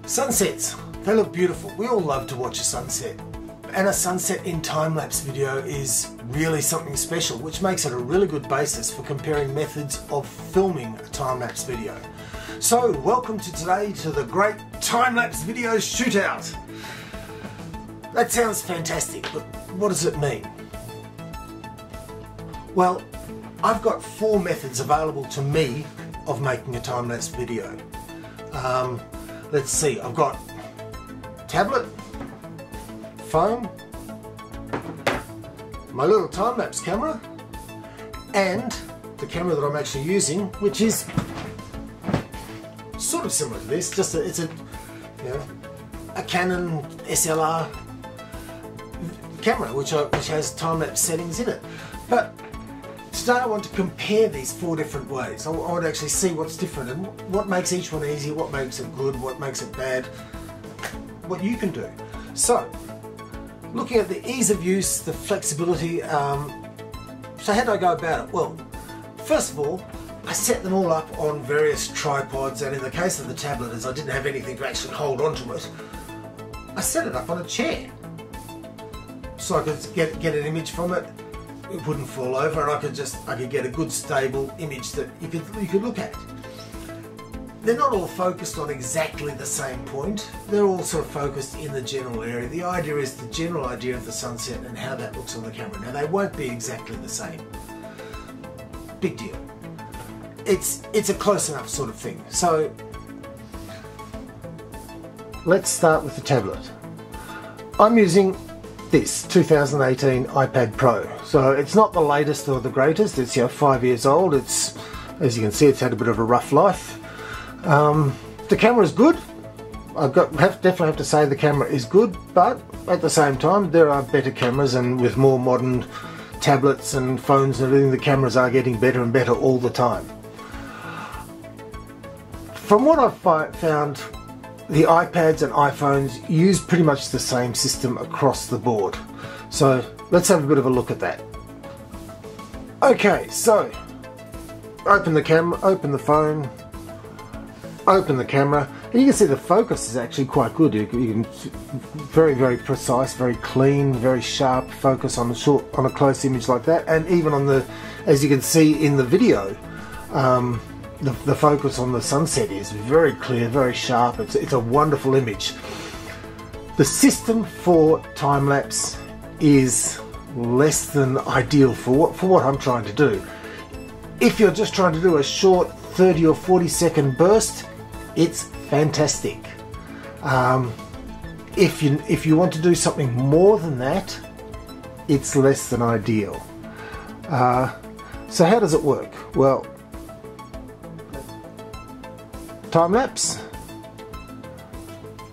Sunsets, they look beautiful. We all love to watch a sunset. And a sunset in time-lapse video is really something special, which makes it a really good basis for comparing methods of filming a time-lapse video. So, welcome today to the great time-lapse video shootout. That sounds fantastic, but what does it mean? Well, I've got 4 methods available to me of making a time-lapse video. Let's see, I've got tablet, phone, my little time-lapse camera, and the camera that I'm actually using, which is sort of similar to this, just it's a Canon SLR camera which has time-lapse settings in it. But today I want to compare these 4 different ways. I want to actually see what's different and what makes each one easy, what makes it good, what makes it bad, what you can do. So, looking at the ease of use, the flexibility, so how do I go about it? Well, first of all, I set them all up on various tripods, and in the case of the tablet, as I didn't have anything to actually hold onto it, I set it up on a chair so I could get an image from it. It wouldn't fall over, and I could get a good stable image that you could look at. They're not all focused on exactly the same point. They're all sort of focused in the general area. The idea is the general idea of the sunset and how that looks on the camera. Now they won't be exactly the same. Big deal. It's a close enough sort of thing. So let's start with the tablet. I'm using this 2018 iPad Pro. So it's not the latest or the greatest. It's 5 years old. It's, as you can see, it's had a bit of a rough life. The camera is good. Definitely have to say the camera is good, but at the same time there are better cameras, and with more modern tablets and phones and everything, the cameras are getting better and better all the time. From what I've found, the iPads and iPhones use pretty much the same system across the board. So let's have a bit of a look at that. Okay, so open the camera, open the phone, open the camera, and you can see the focus is actually quite good. You can very precise, very clean, very sharp focus on a close image like that, and even on the, as you can see in the video, the focus on the sunset is very clear, very sharp. It's a wonderful image. The system for time-lapse is less than ideal for what I'm trying to do. If you're just trying to do a short 30 or 40 second burst, it's fantastic. If you want to do something more than that, it's less than ideal. So how does it work? Well, time-lapse,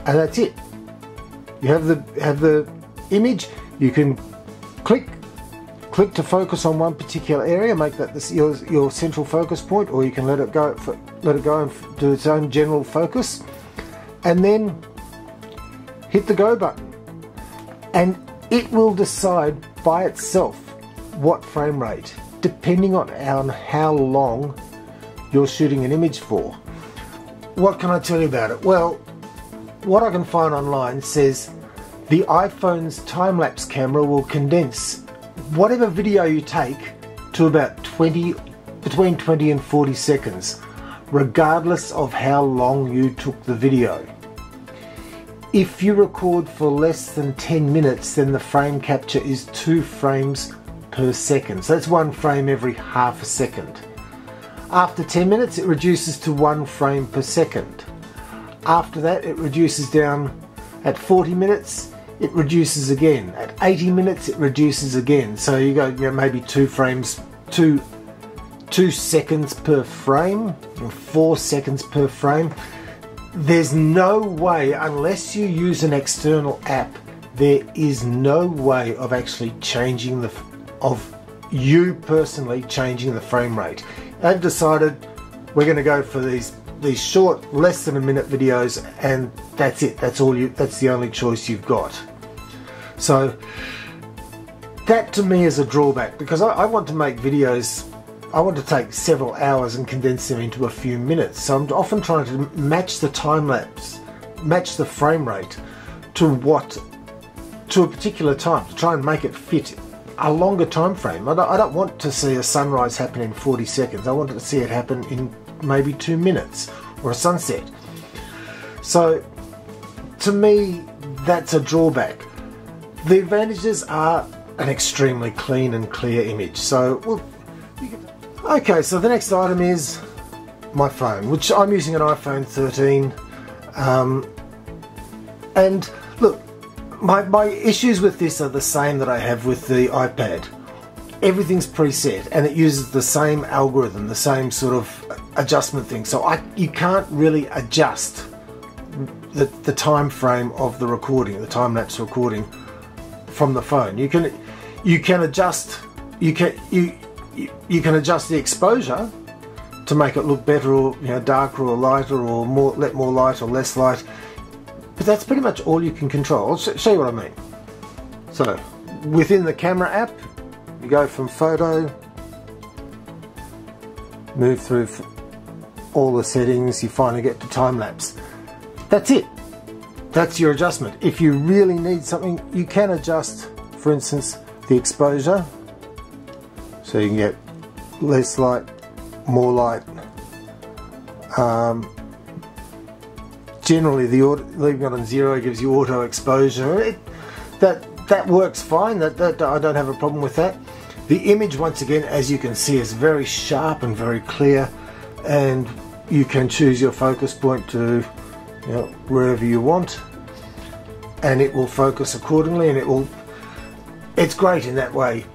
and that's it. You have the image. You can click to focus on one particular area, make that your central focus point, or you can let it go and do its own general focus, and then hit the go button, and it will decide by itself what frame rate, depending on how long you're shooting an image for. What can I tell you about it? Well, what I can find online says the iPhone's time-lapse camera will condense whatever video you take to about between 20 and 40 seconds, regardless of how long you took the video. If you record for less than 10 minutes, then the frame capture is 2 frames per second. So that's 1 frame every half a second. After 10 minutes, it reduces to 1 frame per second. After that, it reduces down. At 40 minutes, it reduces again. At 80 minutes, it reduces again. So you go, maybe 2 frames, 2 seconds per frame, or 4 seconds per frame. There's no way, unless you use an external app, there is no way of actually changing you personally changing the frame rate. They've decided we're going to go for these short, less than a minute videos, and that's it. That's the only choice you've got. So that to me is a drawback, because I want to make videos. I want to take several hours and condense them into a few minutes. So I'm often trying to match the time lapse match the frame rate to a particular time, to try and make it fit a longer time frame. I don't want to see a sunrise happen in 40 seconds. I want to see it happen in maybe 2 minutes, or a sunset. So to me, that's a drawback. The advantages are an extremely clean and clear image. So, okay, so the next item is my phone, which I'm using an iPhone 13. And look, my issues with this are the same that I have with the iPad. Everything's preset and it uses the same algorithm, the same sort of adjustment thing. So you can't really adjust the time frame of the recording, the time-lapse recording from the phone. You can adjust the exposure to make it look better, or darker or lighter, or let more light or less light. But that's pretty much all you can control. I'll show you what I mean. So within the camera app, you go from photo, move through all the settings, you finally get to time lapse. That's it. That's your adjustment. If you really need something, you can adjust, for instance, the exposure, so you can get less light, more light. Generally, leaving it on 0 gives you auto exposure. That works fine. That I don't have a problem with that. The image, once again, as you can see, is very sharp and very clear, and you can choose your focus point to wherever you want, and it will focus accordingly, and it's great in that way.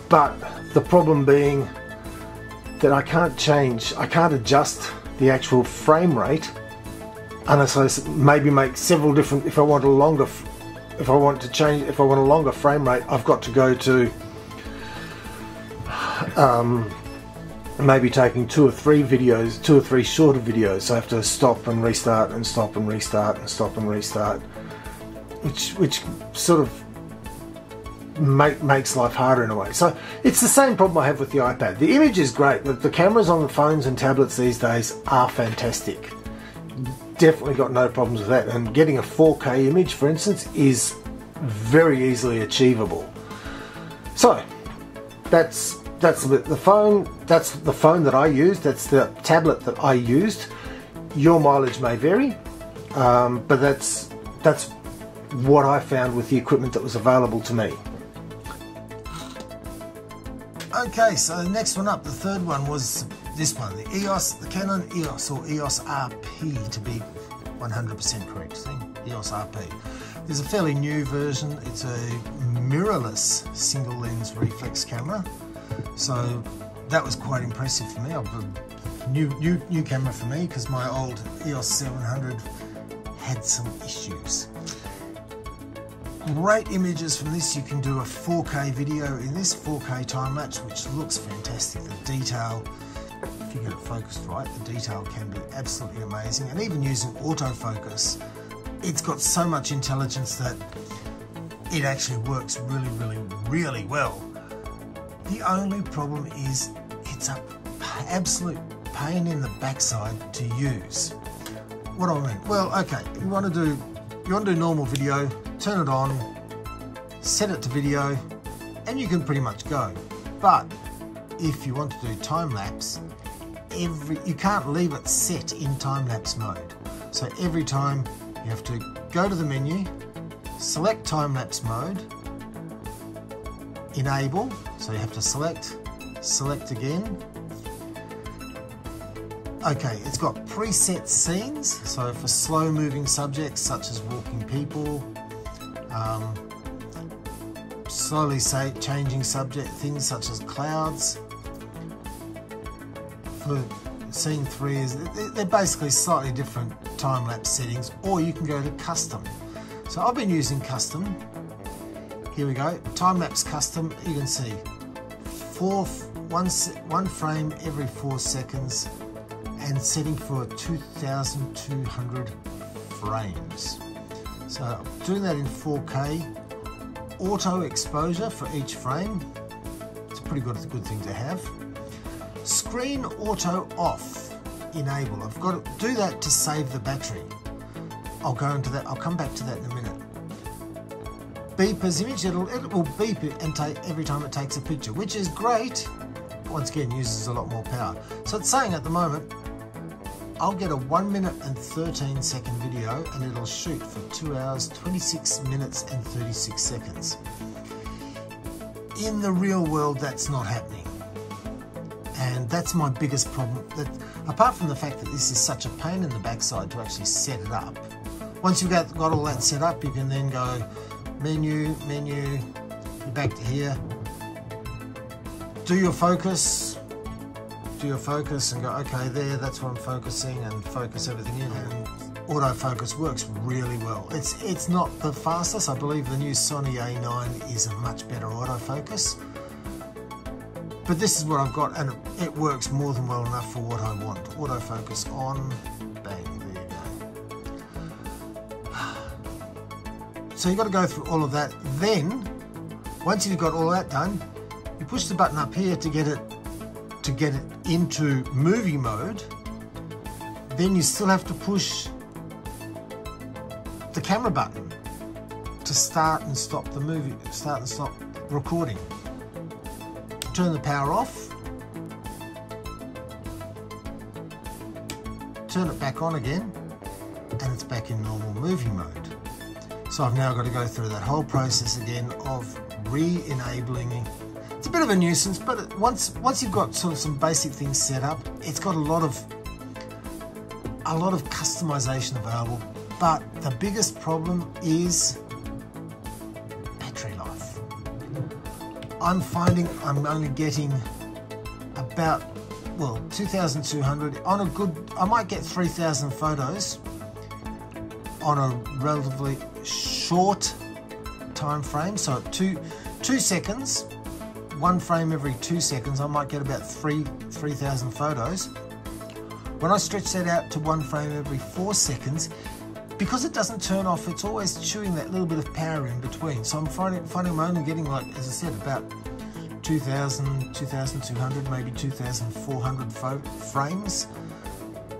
But the problem being that I can't adjust the actual frame rate unless I maybe make several different. If I want a longer frame rate, I've got to go to maybe taking 2 or 3 videos, 2 or 3 shorter videos. So I have to stop and restart and stop and restart and stop and restart, which sort of makes life harder in a way. So it's the same problem I have with the iPad. The image is great. The cameras on the phones and tablets these days are fantastic. Definitely got no problems with that, and getting a 4K image, for instance, is very easily achievable. So that's the phone. That's the phone that I used. That's the tablet that I used. Your mileage may vary, but that's what I found with the equipment that was available to me. Okay, so the next one up, the third one, was this one, the Canon EOS, or EOS RP to be 100% correct. See? EOS RP. There's a fairly new version. It's a mirrorless single lens reflex camera. So that was quite impressive for me. I've got a new camera for me, because my old EOS 700 had some issues. Great images from this. You can do a 4K video in this, 4K time lapse, which looks fantastic. The detail, if you get it focused right, the detail can be absolutely amazing. And even using autofocus, it's got so much intelligence that it actually works really, really, really well. The only problem is it's an absolute pain in the backside to use. What do I mean? Well, okay, you want to do normal video, turn it on, set it to video, and you can pretty much go. But if you want to do time lapse, you can't leave it set in time lapse mode. So every time you have to go to the menu, select time lapse mode, enable, so you have to select again. Okay, it's got preset scenes, so for slow moving subjects such as walking people, slowly changing subject things such as clouds. For scene 3, they're basically slightly different time-lapse settings, or you can go to custom. So I've been using custom. Here we go, time-lapse custom. You can see one frame every 4 seconds, and setting for 2,200 frames. So I'm doing that in 4K. Auto exposure for each frame. It's a pretty good thing to have. Screen auto off, enable. I've got to do that to save the battery. I'll go into that. I'll come back to that in a minute. Beepers image, it will beep it and take every time it takes a picture, which is great. Once again, uses a lot more power. So it's saying at the moment, I'll get a 1 minute and 13 second video and it'll shoot for 2 hours, 26 minutes and 36 seconds. In the real world, that's not happening. And that's my biggest problem. That, apart from the fact that this is such a pain in the backside to actually set it up, once you've got all that set up, you can then go menu, you're back to here, do your focus and go, okay, there, that's where I'm focusing, and focus everything in. And autofocus works really well. It's not the fastest. I believe the new Sony A9 is a much better autofocus. But this is what I've got, and it works more than well enough for what I want. Autofocus on, bang, there you go. So you've got to go through all of that. Then, once you've got all that done, you push the button up here to get it into movie mode. Then you still have to push the camera button to start and stop the movie, start and stop recording. Turn the power off, turn it back on again, and it's back in normal movie mode. So I've now got to go through that whole process again of re-enabling. It's a bit of a nuisance, but once you've got sort of some basic things set up, it's got a lot of customization available. But the biggest problem is battery life. I'm finding I'm only getting about, well, 2,200 on a good, I might get 3,000 photos on a relatively short time frame. So 2 seconds, one frame every 2 seconds, I might get about 3,000 photos. When I stretch that out to one frame every 4 seconds, because it doesn't turn off, it's always chewing that little bit of power in between. So I'm finding I'm only getting, like, as I said, about 2,000, 2,200, maybe 2,400 frames,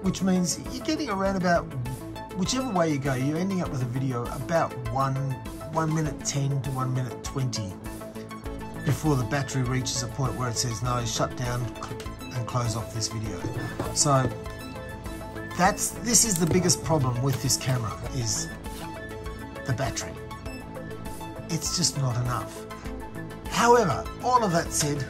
which means you're getting around about, whichever way you go, you're ending up with a video about 1 minute 10 to 1 minute 20 before the battery reaches a point where it says, no, shut down, click and close off this video. So this is the biggest problem with this camera, is the battery. It's just not enough. However, all of that said,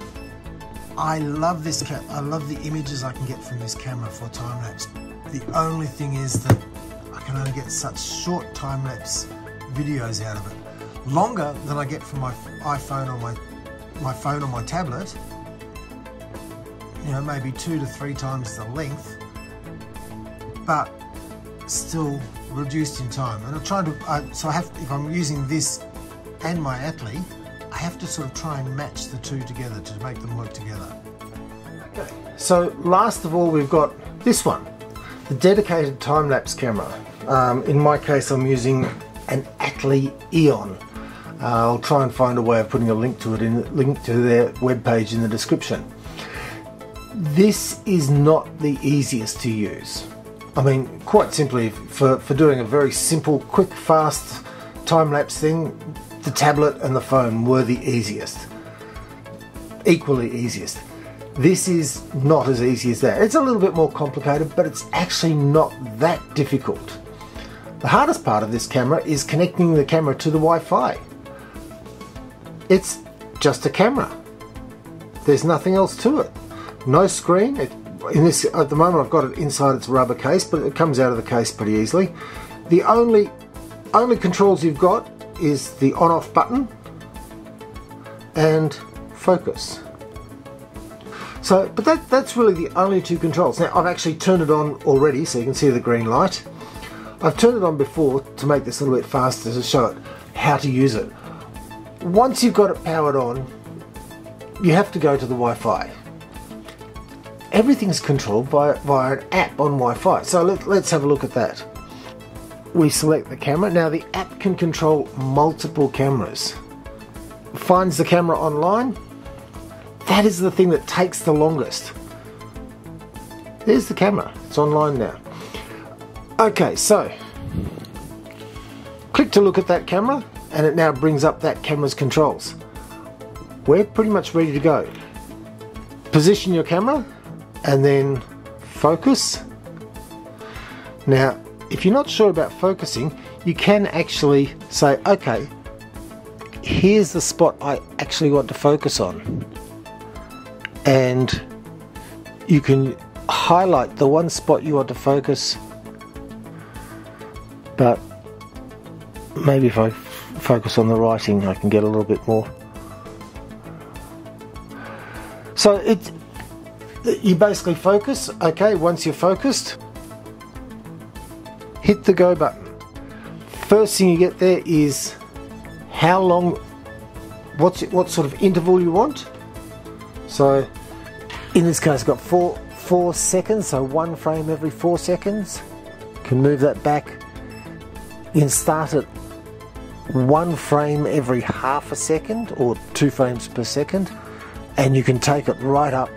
I love this I love the images I can get from this camera for time-lapse. The only thing is that I can only get such short time-lapse videos out of it. Longer than I get from my iPhone or my phone or my tablet. You know, maybe 2 to 3 times the length, but still reduced in time. And I'm trying to, so I have, if I'm using this and my aTLi, I have to sort of try and match the two together to make them work together. Okay. So last of all, we've got this one, the dedicated time-lapse camera. In my case, I'm using an aTLi Eon. I'll try and find a way of putting a link to it link to their webpage in the description. This is not the easiest to use. I mean, quite simply, for doing a very simple, quick, fast time-lapse thing, the tablet and the phone were the easiest. Equally easiest. This is not as easy as that. It's a little bit more complicated, but it's actually not that difficult. The hardest part of this camera is connecting the camera to the Wi-Fi. It's just a camera. There's nothing else to it. No screen. In this, at the moment, I've got it inside its rubber case, but it comes out of the case pretty easily. The only controls you've got is the on-off button and focus. So, but that's really the only two controls. Now, I've actually turned it on already, so you can see the green light. I've turned it on before to make this a little bit faster, to show it how to use it. Once you've got it powered on, you have to go to the Wi-Fi. Everything's controlled via an app on Wi-Fi. So let's have a look at that. We select the camera. Now the app can control multiple cameras. Finds the camera online. That is the thing that takes the longest. There's the camera. It's online now. Okay, so Click to look at that camera, and it now brings up that camera's controls. We're pretty much ready to go. Position your camera and then focus. Now, if you're not sure about focusing, you can actually say, okay, here's the spot I actually want to focus on. And you can highlight the one spot you want to focus, but maybe if I focus on the writing I can get a little bit more. So you basically focus. Okay, once you're focused, hit the go button. First thing you get there is how long, what sort of interval you want. So in this case I've got 4 seconds, so 1 frame every 4 seconds. Can move that back. You can start at 1 frame every half a second or 2 frames per second, and you can take it right up.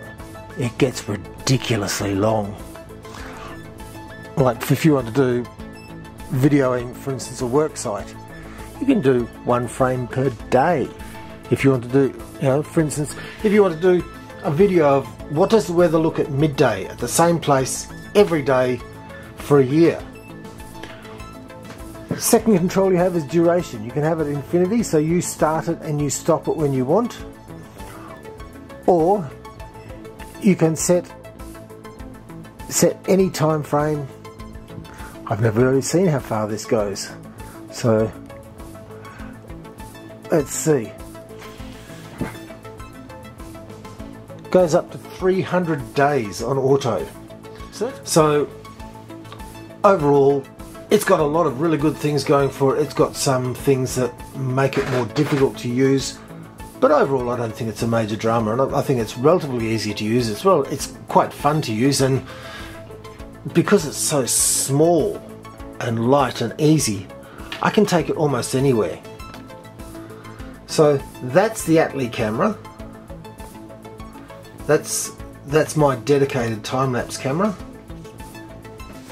It gets ridiculously long. Like if you want to do videoing, for instance, a work site, you can do 1 frame per day. If you want to do, for instance, if you want to do a video of what does the weather look at midday at the same place every day for a year. Second control you have is duration. You can have it infinity, so you start it and you stop it when you want, or you can set any time frame. I've never really seen how far this goes, so let's see. Goes up to 300 days on auto. So overall, it's got a lot of really good things going for it. It's got some things that make it more difficult to use, but overall I don't think it's a major drama, and I think it's relatively easy to use as well. It's quite fun to use, and because it's so small and light and easy, I can take it almost anywhere. So that's the aTLi camera. That's my dedicated time-lapse camera.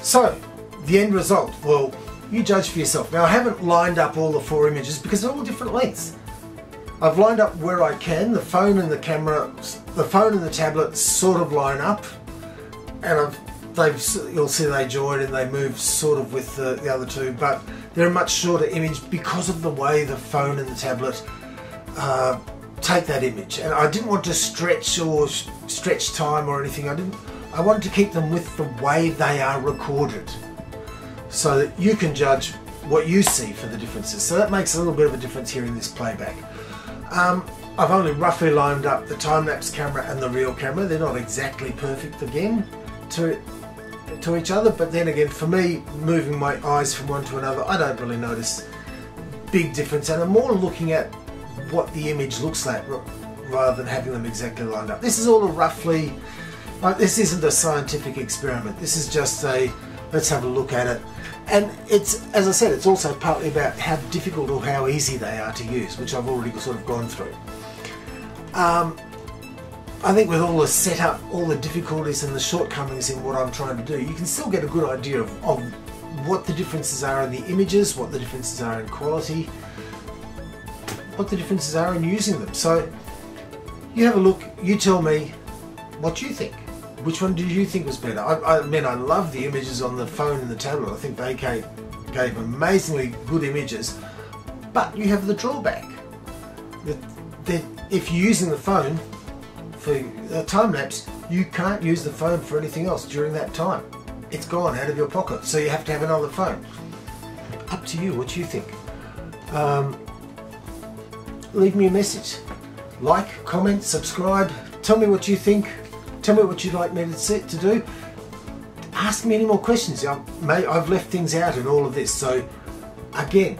So the end result, well, you judge for yourself. Now I haven't lined up all the 4 images because they're all different lengths. I've lined up where I can. The phone and the camera, the phone and the tablet sort of line up, and you'll see they join and they move sort of with the other two, but they're a much shorter image because of the way the phone and the tablet take that image. And I didn't want to stretch time or anything. I wanted to keep them with the way they are recorded, so that you can judge what you see for the differences. So that makes a little bit of a difference here in this playback. I've only roughly lined up the time-lapse camera and the real camera. They're not exactly perfect again to each other, but then again, for me, moving my eyes from one to another, I don't really notice big difference, and I'm more looking at what the image looks like rather than having them exactly lined up. This is all a roughly, this isn't a scientific experiment. This is just a, let's have a look at it. And it's, as I said, it's also partly about how difficult or how easy they are to use, which I've already sort of gone through. I think with all the setup, all the difficulties and the shortcomings in what I'm trying to do, you can still get a good idea of what the differences are in the images, what the differences are in quality, what the differences are in using them. So you have a look, you tell me what you think. Which one did you think was better? I mean, I love the images on the phone and the tablet. I think they gave amazingly good images, but you have the drawback that if you're using the phone for time-lapse, you can't use the phone for anything else during that time. It's gone out of your pocket, so you have to have another phone. Up to you, what you think. Leave me a message. Like, comment, subscribe, tell me what you think. Tell me what you'd like me to do. Ask me any more questions. I've left things out in all of this, so again,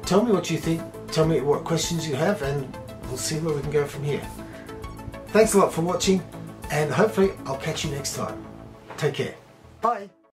tell me what you think, tell me what questions you have, and we'll see where we can go from here. Thanks a lot for watching, and hopefully I'll catch you next time. Take care. Bye.